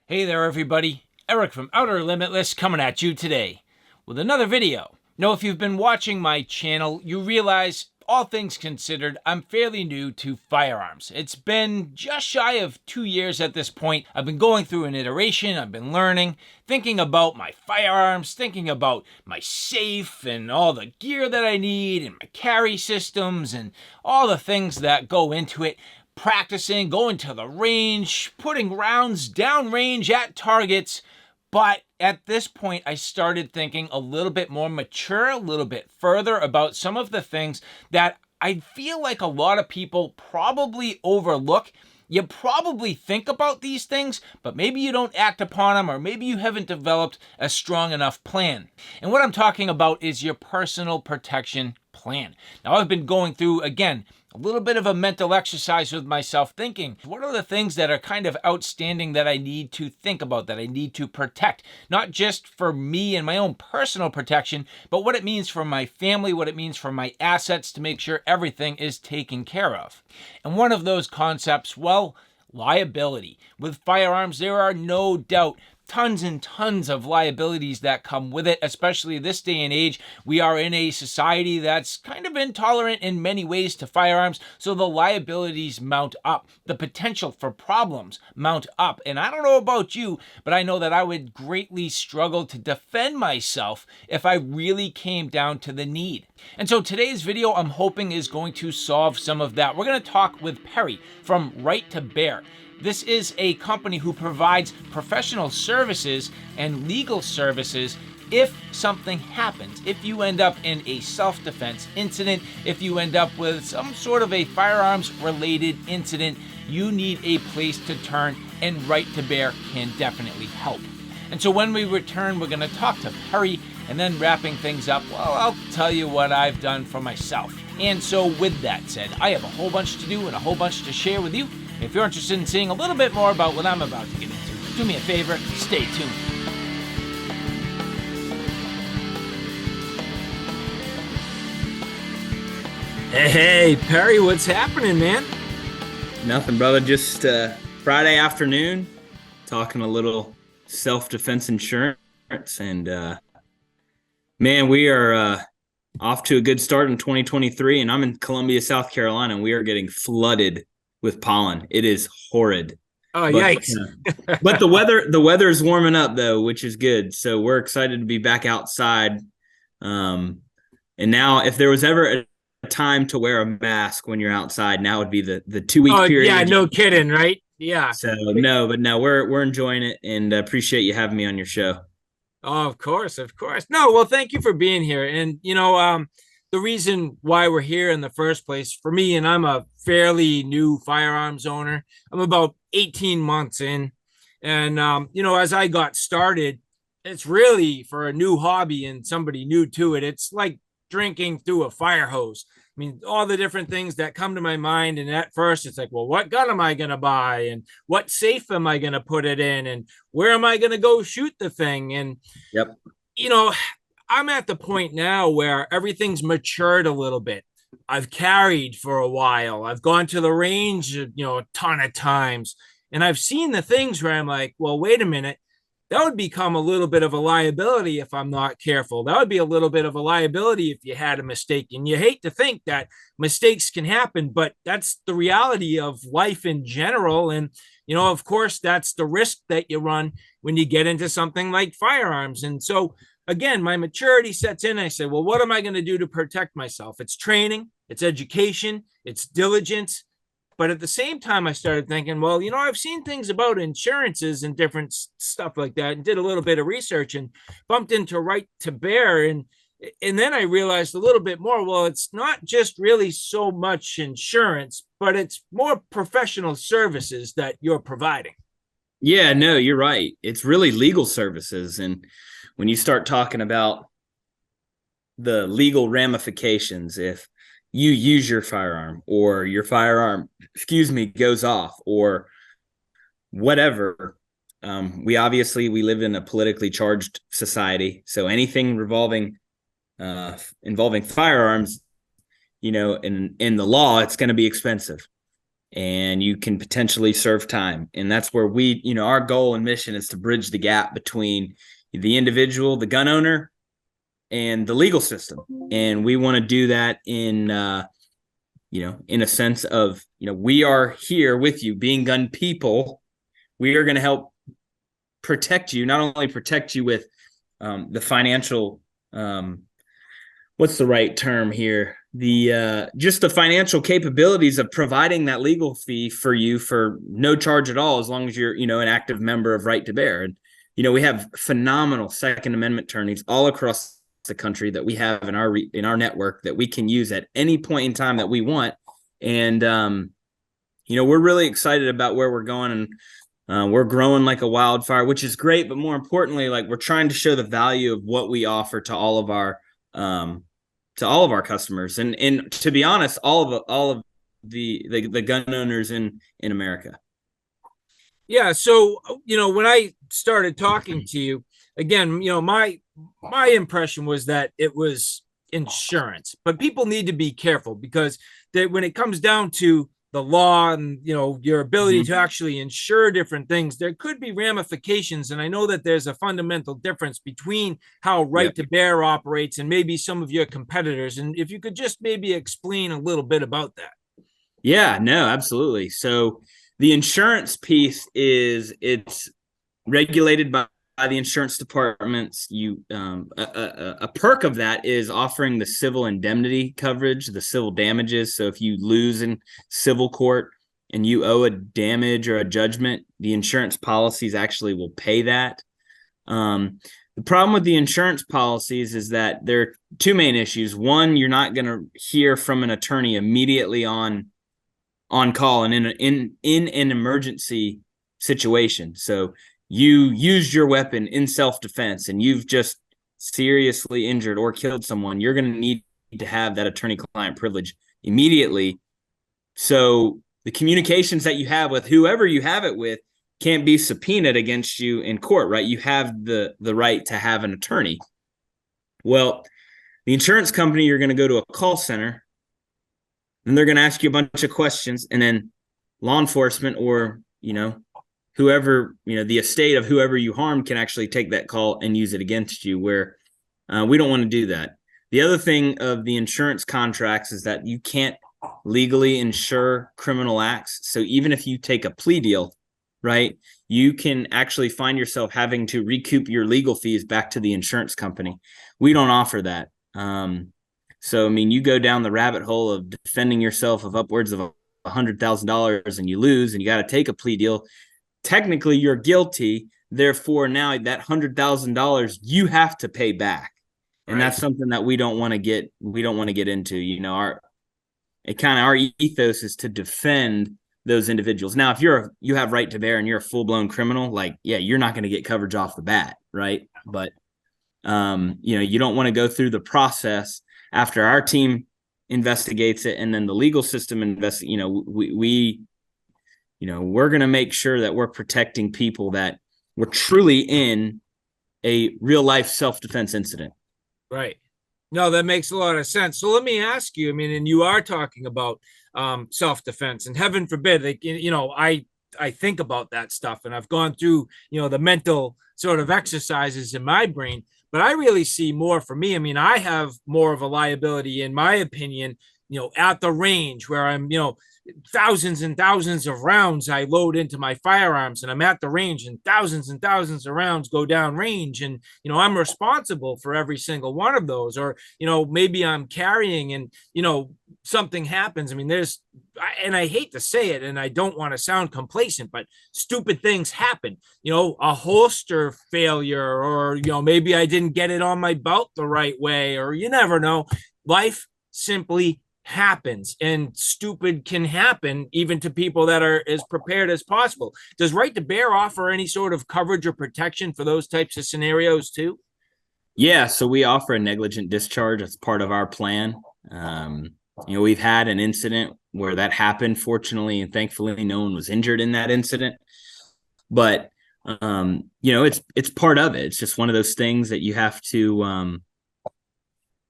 Hey there everybody, Eric from Outer Limitless coming at you today with another video. Now if you've been watching my channel, you realize, all things considered, I'm fairly new to firearms. It's been just shy of 2 years at this point. I've been going through an iteration, I've been learning, thinking about my firearms, thinking about my safe and all the gear that I need and my carry systems and all the things that go into it. Practicing, going to the range, putting rounds downrange at targets. But at this point, I started thinking a little bit more mature, a little bit further about some of the things that I feel like a lot of people probably overlook. You probably think about these things, but maybe you don't act upon them, or maybe you haven't developed a strong enough plan. And what I'm talking about is your personal protection plan. Now, I've been going through, again, a little bit of a mental exercise with myself, thinking, what are the things that are kind of outstanding that I need to think about, that I need to protect? Not just for me and my own personal protection, but what it means for my family, what it means for my assets, to make sure everything is taken care of. And one of those concepts, well, liability. With firearms, there are no doubt tons and tons of liabilities that come with it, especially this day and age. We are in a society that's kind of intolerant in many ways to firearms, so the liabilities mount up. The potential for problems mount up. And I don't know about you, but I know that I would greatly struggle to defend myself if I really came down to the need. And so today's video, I'm hoping, is going to solve some of that. We're going to talk with Perry from Right to Bear. This is a company who provides professional services and legal services if something happens. If you end up in a self-defense incident, if you end up with some sort of a firearms-related incident, you need a place to turn, and Right to Bear can definitely help. And so when we return, we're going to talk to Perry, and then wrapping things up, well, I'll tell you what I've done for myself. And so with that said, I have a whole bunch to do and a whole bunch to share with you. If you're interested in seeing a little bit more about what I'm about to get into, do me a favor, stay tuned. Hey, Perry, what's happening, man? Nothing, brother. Just Friday afternoon, talking a little self-defense insurance. And, man, we are off to a good start in 2023. And I'm in Columbia, South Carolina, and we are getting flooded with pollen. It is horrid. Oh, yikes. But the weather is warming up, though, which is good. So we're excited to be back outside. And now, if there was ever a time to wear a mask when you're outside, now would be the 2-week period. Yeah, no kidding, right? Yeah. So no, we're enjoying it, and appreciate you having me on your show. Oh, of course. No, well, thank you for being here. And, the reason why we're here in the first place, for me, and I'm a fairly new firearms owner, I'm about 18 months in. And, as I got started, it's really, for a new hobby and somebody new to it, it's like drinking through a fire hose. I mean, all the different things that come to my mind. And at first it's like, well, what gun am I going to buy? And what safe am I going to put it in? And where am I going to go shoot the thing? And, Yep. I'm at the point now where everything's matured a little bit. I've carried for a while. I've gone to the range, a ton of times. And I've seen the things where I'm like, well, wait a minute. That would become a little bit of a liability if I'm not careful. That would be a little bit of a liability if you had a mistake. And you hate to think that mistakes can happen, but that's the reality of life in general. And, of course, that's the risk that you run when you get into something like firearms. And so, again, my maturity sets in. I say, well, what am I going to do to protect myself? It's training, it's education, it's diligence. But at the same time, I started thinking, well, I've seen things about insurances and different stuff like that, and did a little bit of research and bumped into Right to Bear. And then I realized a little bit more, well, it's not just really so much insurance, but it's more professional services that you're providing. Yeah, no, you're right. It's really legal services. And when you start talking about the legal ramifications, if you use your firearm, or your firearm, goes off, or whatever. We live in a politically charged society. So anything involving firearms, in the law, it's going to be expensive. and you can potentially serve time. And that's where our goal and mission is to bridge the gap between the individual, the gun owner, and the legal system. And we want to do that in in a sense of, we are here with you being gun people. We are going to help protect you, not only protect you with the financial, what's the right term here? Just the financial capabilities of providing that legal fee for you for no charge at all, as long as you're, an active member of Right to Bear. And, we have phenomenal Second Amendment attorneys all across the country that we have in our network that we can use at any point in time that we want. And, we're really excited about where we're going, and we're growing like a wildfire, which is great. But more importantly, like, we're trying to show the value of what we offer to all of our customers, and to be honest, all of the gun owners in America. Yeah. So, when I started talking to you again, my impression was that it was insurance, but people need to be careful, because when it comes down to the law and, your ability to actually insure different things, there could be ramifications. And I know that there's a fundamental difference between how Right to Bear operates and maybe some of your competitors. And if you could just maybe explain a little bit about that. Yeah, no, absolutely. So the insurance piece it's regulated by the insurance departments. A perk of that is offering the civil indemnity coverage, the civil damages. So if you lose in civil court and you owe a damage or a judgment, the insurance policies actually will pay that. The problem with the insurance policies is that there are two main issues. One, you're not going to hear from an attorney immediately on call and in an emergency situation. So you used your weapon in self-defense and you've just seriously injured or killed someone, you're going to need to have that attorney-client privilege immediately. So the communications that you have with whoever you have it with can't be subpoenaed against you in court, right? You have the right to have an attorney. Well, the insurance company, you're going to go to a call center, and they're going to ask you a bunch of questions, and then law enforcement or, whoever, the estate of whoever you harmed can actually take that call and use it against you, where we don't want to do that. The other thing of the insurance contracts is that you can't legally insure criminal acts. So even if you take a plea deal, right, you can actually find yourself having to recoup your legal fees back to the insurance company. We don't offer that. So, you go down the rabbit hole of defending yourself of upwards of $100,000 and you lose and you got to take a plea deal. Technically, you're guilty. Therefore, now that $100,000 you have to pay back. And that's something that we don't want to get into. Our ethos is to defend those individuals. Now, if you have Right to Bear and you're a full-blown criminal, you're not going to get coverage off the bat, right? But you don't want to go through the process after our team investigates it and then the legal system we're going to make sure that we're protecting people that were truly in a real life self-defense incident. Right. No, that makes a lot of sense. So let me ask you, and you are talking about self-defense, and heaven forbid, I think about that stuff, and I've gone through, the mental sort of exercises in my brain, but I really see more for me. I have more of a liability, in my opinion, at the range where I'm, thousands and thousands of rounds I load into my firearms, and I'm at the range and thousands of rounds go down range. And, I'm responsible for every single one of those. Or, maybe I'm carrying and, something happens. And I hate to say it, and I don't want to sound complacent, but stupid things happen, a holster failure, or, maybe I didn't get it on my belt the right way, or you never know. Life simply happens, and stupid can happen even to people that are as prepared as possible. Does Right to Bear offer any sort of coverage or protection for those types of scenarios too? Yeah, so we offer a negligent discharge as part of our plan. We've had an incident where that happened. Fortunately and thankfully, no one was injured in that incident. But it's part of it. It's just one of those things that you have to,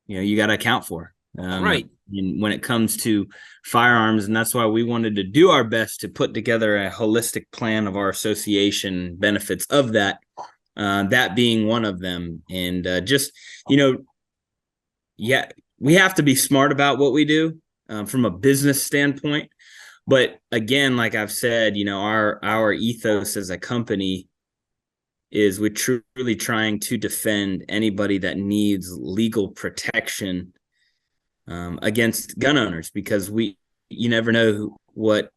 you got to account for. Right. And when it comes to firearms, and that's why we wanted to do our best to put together a holistic plan of our association benefits of that, that being one of them. And just, yeah, we have to be smart about what we do from a business standpoint. But again, like I've said, our ethos as a company is we're truly trying to defend anybody that needs legal protection against gun owners, because you never know what,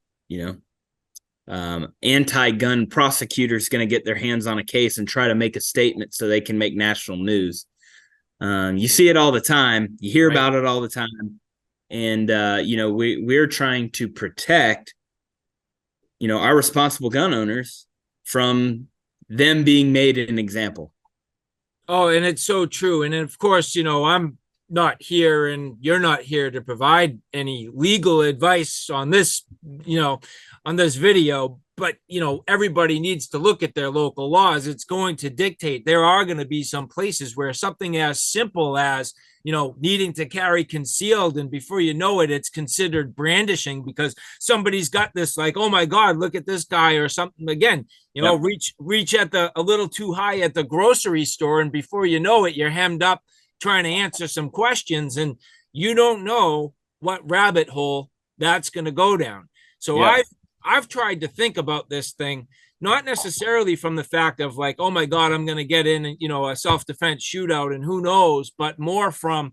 anti-gun prosecutors going to get their hands on a case and try to make a statement so they can make national news. You see it all the time. You hear about it all the time. And, we're trying to protect, our responsible gun owners from them being made an example. Oh, and it's so true. And of course, I'm not here and you're not here to provide any legal advice on this, on this video, but everybody needs to look at their local laws. It's going to dictate. There are going to be some places where something as simple as needing to carry concealed, and before you know it, it's considered brandishing because somebody's got this, like, oh my God, look at this guy, or something. Again, reach at a little too high at the grocery store, and before you know it, you're hemmed up trying to answer some questions, and you don't know what rabbit hole that's going to go down. So I've tried to think about this thing, not necessarily from the fact of like, oh my God, I'm going to get in, a self-defense shootout and who knows, but more from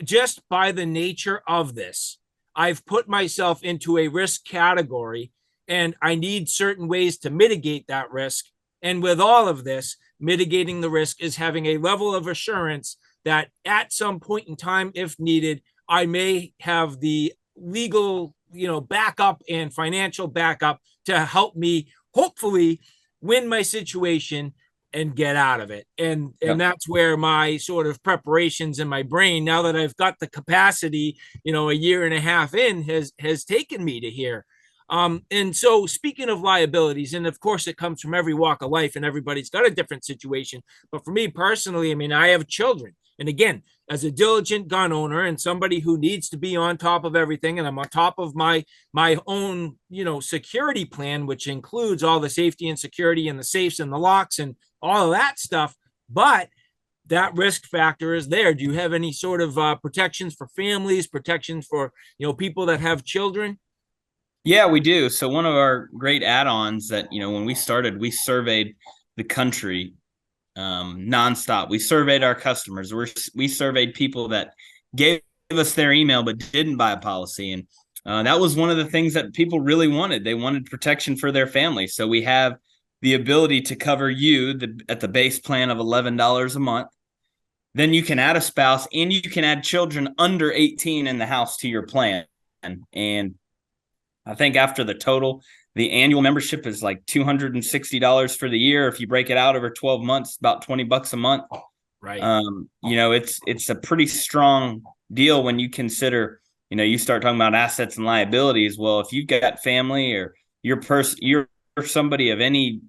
just by the nature of this. I've put myself into a risk category and I need certain ways to mitigate that risk. And with all of this, mitigating the risk is having a level of assurance that at some point in time, if needed, I may have the legal, backup and financial backup to help me hopefully win my situation and get out of it. And that's where my sort of preparations in my brain, now that I've got the capacity, a year and a half in, has taken me to here. And so speaking of liabilities, and of course it comes from every walk of life and everybody's got a different situation. But for me personally, I have children. And again, as a diligent gun owner and somebody who needs to be on top of everything, and I'm on top of my own, security plan, which includes all the safety and security and the safes and the locks and all of that stuff. But that risk factor is there. Do you have any sort of protections for families, protections for, people that have children? Yeah, we do. So one of our great add-ons that, when we started, we surveyed the country nonstop. We surveyed our customers. We surveyed people that gave us their email but didn't buy a policy. And that was one of the things that people really wanted. They wanted protection for their family. So we have the ability to cover you at the base plan of $11 a month. Then you can add a spouse and you can add children under 18 in the house to your plan. And I think after the total, the annual membership is like $260 for the year. If you break it out over 12 months, about $20 a month. Right. It's a pretty strong deal when you consider, you start talking about assets and liabilities. Well, if you've got family or you're somebody of any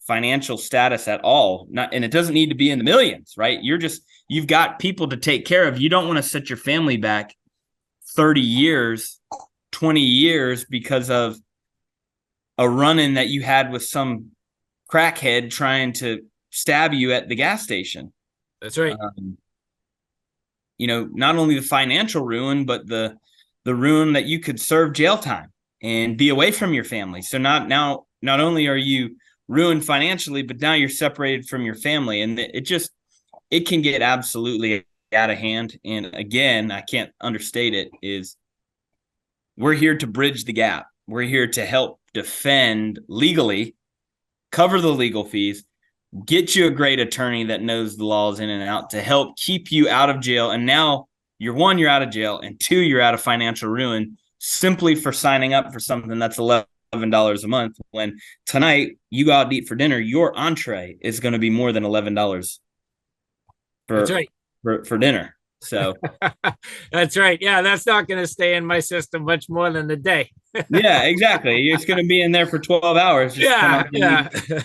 financial status at all, and it doesn't need to be in the millions, right? You've got people to take care of. You don't want to set your family back 30 years, 20 years because of a run-in that you had with some crackhead trying to stab you at the gas station. That's right. Not only the financial ruin, but the ruin that you could serve jail time and be away from your family. So not only are you ruined financially, but now you're separated from your family. And it can get absolutely out of hand. And again, I can't understate it, is we're here to bridge the gap. We're here to help defend legally, cover the legal fees, get you a great attorney that knows the laws in and out to help keep you out of jail. And now you're out of jail, and two, you're out of financial ruin simply for signing up for something that's $11 a month. When tonight you go out to eat for dinner, your entree is going to be more than $11 for dinner. So that's right. Yeah, that's not going to stay in my system much more than a day. Yeah, exactly. It's going to be in there for 12 hours. Yeah.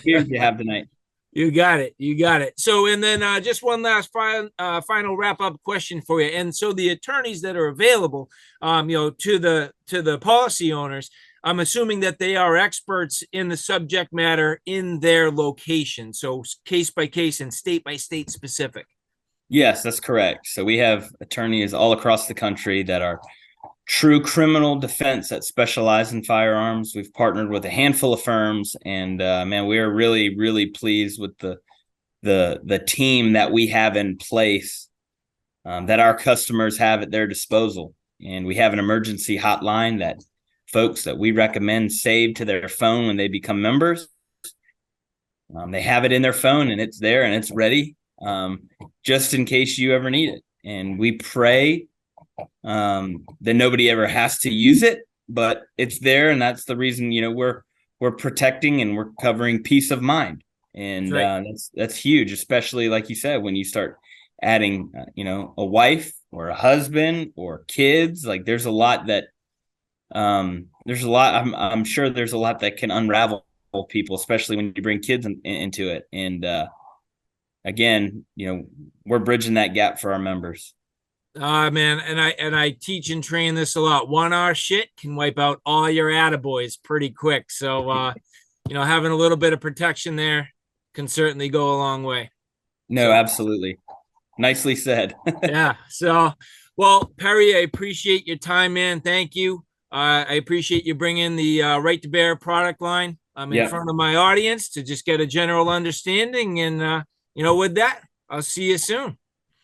Beers you have tonight. You got it. You got it. So, and then just one last final wrap up question for you. And so, the attorneys that are available, to the policy owners, I'm assuming that they are experts in the subject matter in their location. So, case by case and state by state specific. Yes, that's correct. So we have attorneys all across the country that are true criminal defense that specialize in firearms. We've partnered with a handful of firms, and man, we are really, really pleased with the team that we have in place, that our customers have at their disposal. And we have an emergency hotline that folks that we recommend save to their phone when they become members. They have it in their phone, and it's there and it's ready, just in case you ever need it. And we pray that nobody ever has to use it, but it's there, and that's the reason we're protecting and we're covering peace of mind, and right. That's huge, especially like you said, when you start adding a wife or a husband or kids. Like there's a lot that I'm sure there's a lot that can unravel people, especially when you bring kids into it. And again, we're bridging that gap for our members. Man, and I teach and train this a lot. 1 hour shit can wipe out all your attaboys pretty quick. So having a little bit of protection there can certainly go a long way. No, absolutely. Nicely said. Yeah. So, well, Perry, I appreciate your time, man. Thank you. I appreciate you bringing the Right to Bear product line in front of my audience to just get a general understanding. And, with that, I'll see you soon.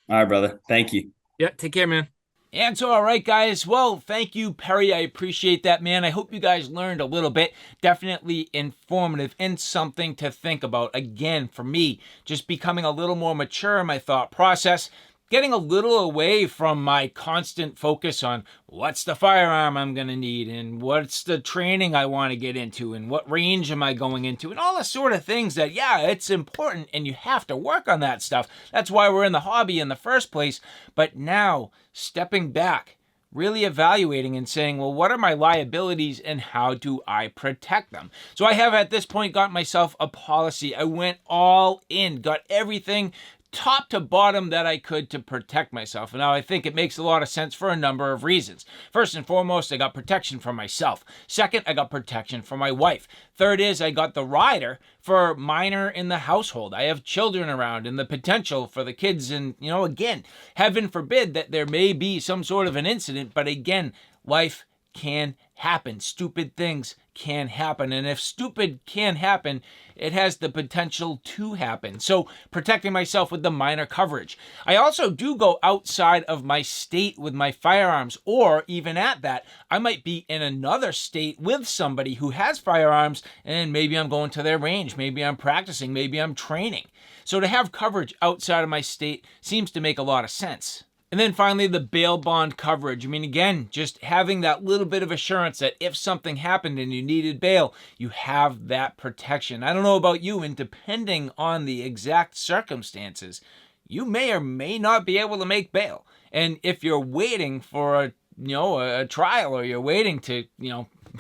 All right, brother. Thank you. Yeah, take care, man. And so, all right, guys. Well, thank you, Perry. I appreciate that, man. I hope you guys learned a little bit. Definitely informative and something to think about. Again, for me, just becoming a little more mature in my thought process. Getting a little away from my constant focus on what's the firearm I'm going to need and what's the training I want to get into and what range am I going into and all the sort of things that, yeah, it's important and you have to work on that stuff. That's why we're in the hobby in the first place. But now, stepping back, really evaluating and saying, well, what are my liabilities and how do I protect them? So I have at this point got myself a policy. I went all in, got everything top to bottom that I could to protect myself. And now I think it makes a lot of sense for a number of reasons. First and foremost, I got protection for myself. Second, I got protection for my wife. Third is I got the rider for minor in the household. I have children around and the potential for the kids. And, again, heaven forbid that there may be some sort of an incident. But again, life can happen. Stupid things can happen. And if stupid can happen, it has the potential to happen. So protecting myself with the minor coverage. I also do go outside of my state with my firearms, or even at that, I might be in another state with somebody who has firearms, and maybe I'm going to their range, maybe I'm practicing, maybe I'm training. So to have coverage outside of my state seems to make a lot of sense. And then finally, the bail bond coverage. I mean, again, just having that little bit of assurance that if something happened and you needed bail, you have that protection. I don't know about you, and depending on the exact circumstances, you may or may not be able to make bail. And if you're waiting for a trial, or you're waiting to,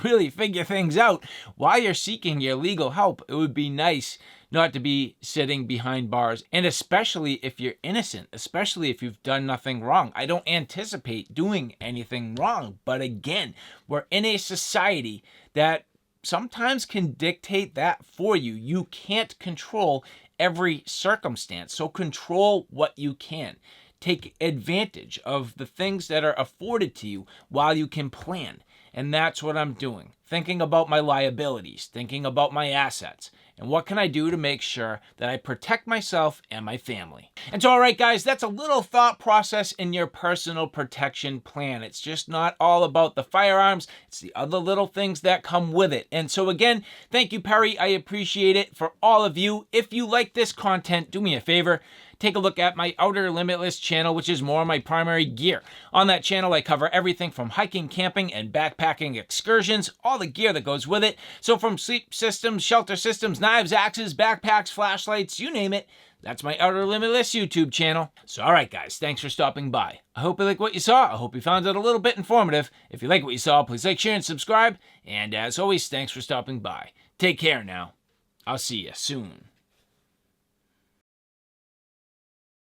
really figure things out while you're seeking your legal help, it would be nice not to be sitting behind bars, and especially if you're innocent, especially if you've done nothing wrong. I don't anticipate doing anything wrong, but again, we're in a society that sometimes can dictate that for you. You can't control every circumstance, so control what you can. Take advantage of the things that are afforded to you while you can plan. And that's what I'm doing. Thinking about my liabilities, thinking about my assets, and what can I do to make sure that I protect myself and my family. And so, all right, guys, that's a little thought process in your personal protection plan. It's just not all about the firearms. It's the other little things that come with it. And so again, thank you, Perry. I appreciate it for all of you. If you like this content, do me a favor. Take a look at my Outer Limitless channel, which is more my primary gear. On that channel, I cover everything from hiking, camping, and backpacking excursions, all the gear that goes with it. So from sleep systems, shelter systems, knives, axes, backpacks, flashlights, you name it, that's my Outer Limitless YouTube channel. So all right, guys, thanks for stopping by. I hope you like what you saw. I hope you found it a little bit informative. If you like what you saw, please like, share, and subscribe. And as always, thanks for stopping by. Take care now. I'll see you soon.